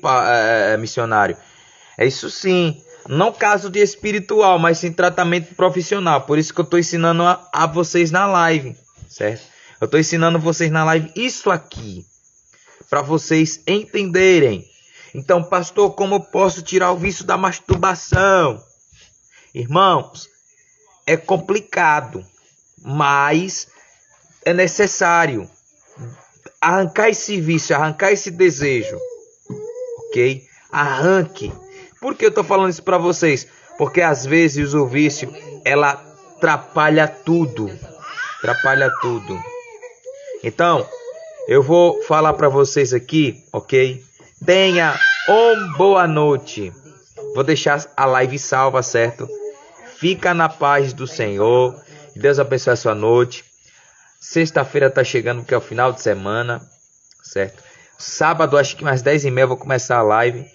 missionário. É isso sim. Não caso de espiritual, mas sim tratamento profissional. Por isso que eu estou ensinando a vocês na live, certo? Eu estou ensinando vocês na live isso aqui, para vocês entenderem. Então, pastor, como eu posso tirar o vício da masturbação? Irmãos, é complicado, mas é necessário. arrancar esse vício, arrancar esse desejo, ok? Arranque. Por que eu tô falando isso para vocês? Porque às vezes o vício, ela atrapalha tudo. Atrapalha tudo. Então, eu vou falar para vocês aqui, ok? Tenha uma boa noite. Vou deixar a live salva, certo? Fica na paz do Senhor. Deus abençoe a sua noite. Sexta-feira tá chegando, que é o final de semana, certo? Sábado, acho que mais 10h30 eu vou começar a live.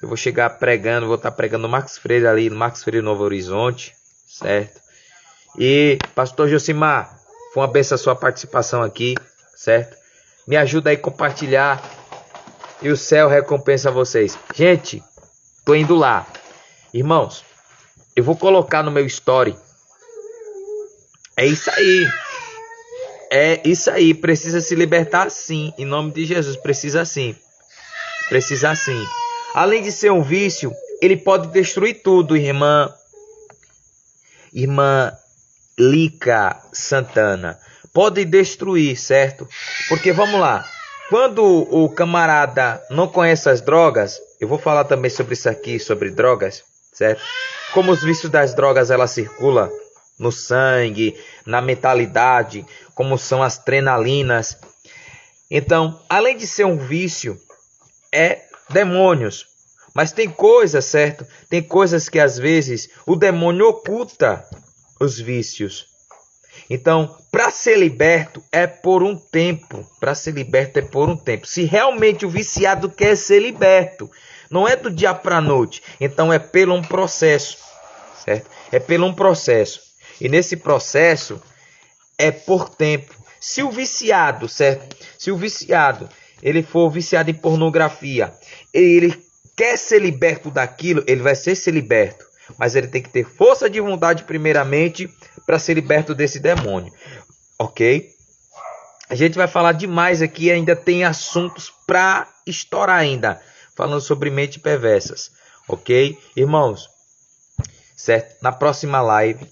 Eu vou chegar pregando, vou estar pregando no Marcos Freire ali, no Marcos Freire Novo Horizonte, certo? E, pastor Josimar, foi uma benção a sua participação aqui, certo? Me ajuda aí a compartilhar e o céu recompensa vocês. Gente, tô indo lá. Irmãos, eu vou colocar no meu story. É isso aí. É isso aí. Precisa se libertar sim. Em nome de Jesus, precisa sim. Precisa sim. Além de ser um vício, ele pode destruir tudo, irmã Lica Santana. Pode destruir, certo? Porque vamos lá. Quando o camarada não conhece as drogas, eu vou falar também sobre isso aqui, sobre drogas, certo? Como os vícios das drogas, ela circula no sangue, na mentalidade, como são as adrenalinas. Então, além de ser um vício, é demônios. Mas tem coisas, certo? Tem coisas que às vezes o demônio oculta os vícios. Então, para ser liberto é por um tempo. Para ser liberto é por um tempo. Se realmente o viciado quer ser liberto, não é do dia para a noite. Então é pelo um processo, certo? É pelo um processo. E nesse processo é por tempo. Se o viciado, certo? Se o viciado, ele for viciado em pornografia, ele quer ser liberto daquilo, ele vai ser liberto. Mas ele tem que ter força de vontade primeiramente para ser liberto desse demônio. Ok? A gente vai falar demais aqui, ainda tem assuntos para estourar ainda. Falando sobre mentes perversas. Ok? Irmãos, certo? Na próxima live,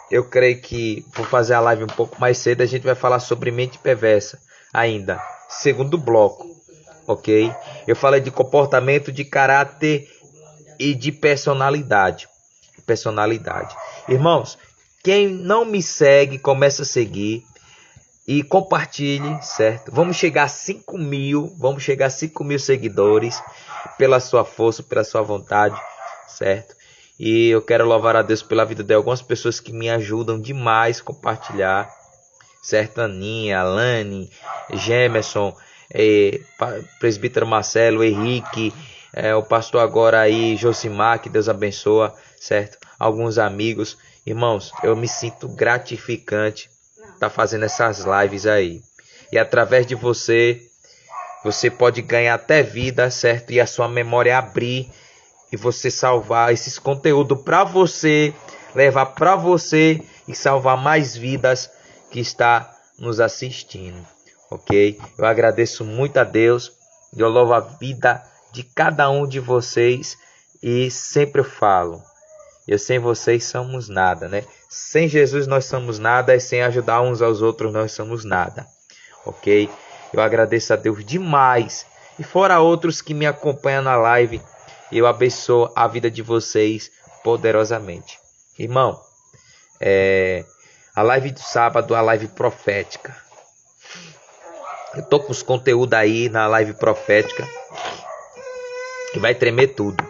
eu creio que vou fazer a live um pouco mais cedo. A gente vai falar sobre mente perversa ainda. Segundo bloco. Ok? Eu falei de comportamento, de caráter e de personalidade. Irmãos, quem não me segue, começa a seguir e compartilhe, certo? Vamos chegar a 5.000 seguidores pela sua força, pela sua vontade, certo? E eu quero louvar a Deus pela vida de algumas pessoas que me ajudam demais a compartilhar, certo? Aninha, Alane, Gemerson, presbítero Marcelo, Henrique, o pastor agora aí, Josimar, que Deus abençoa, certo? Alguns amigos. Irmãos, eu me sinto gratificante estar fazendo essas lives aí. E através de você pode ganhar até vida, certo? E a sua memória abrir e você salvar esses conteúdos para você, levar para você e salvar mais vidas que está nos assistindo, ok? Eu agradeço muito a Deus, eu louvo a vida de cada um de vocês e sempre eu falo, eu sem vocês somos nada, né? Sem Jesus nós somos nada e sem ajudar uns aos outros nós somos nada, ok? Eu agradeço a Deus demais e fora outros que me acompanham na live, eu abençoo a vida de vocês poderosamente. Irmão, a live do sábado, a live profética. Eu tô com os conteúdos aí na live profética que vai tremer tudo.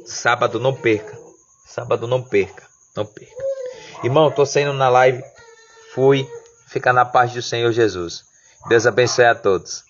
Sábado não perca. Sábado não perca. Não perca. Irmão, tô saindo na live. Fui. Fica na paz do Senhor Jesus. Deus abençoe a todos.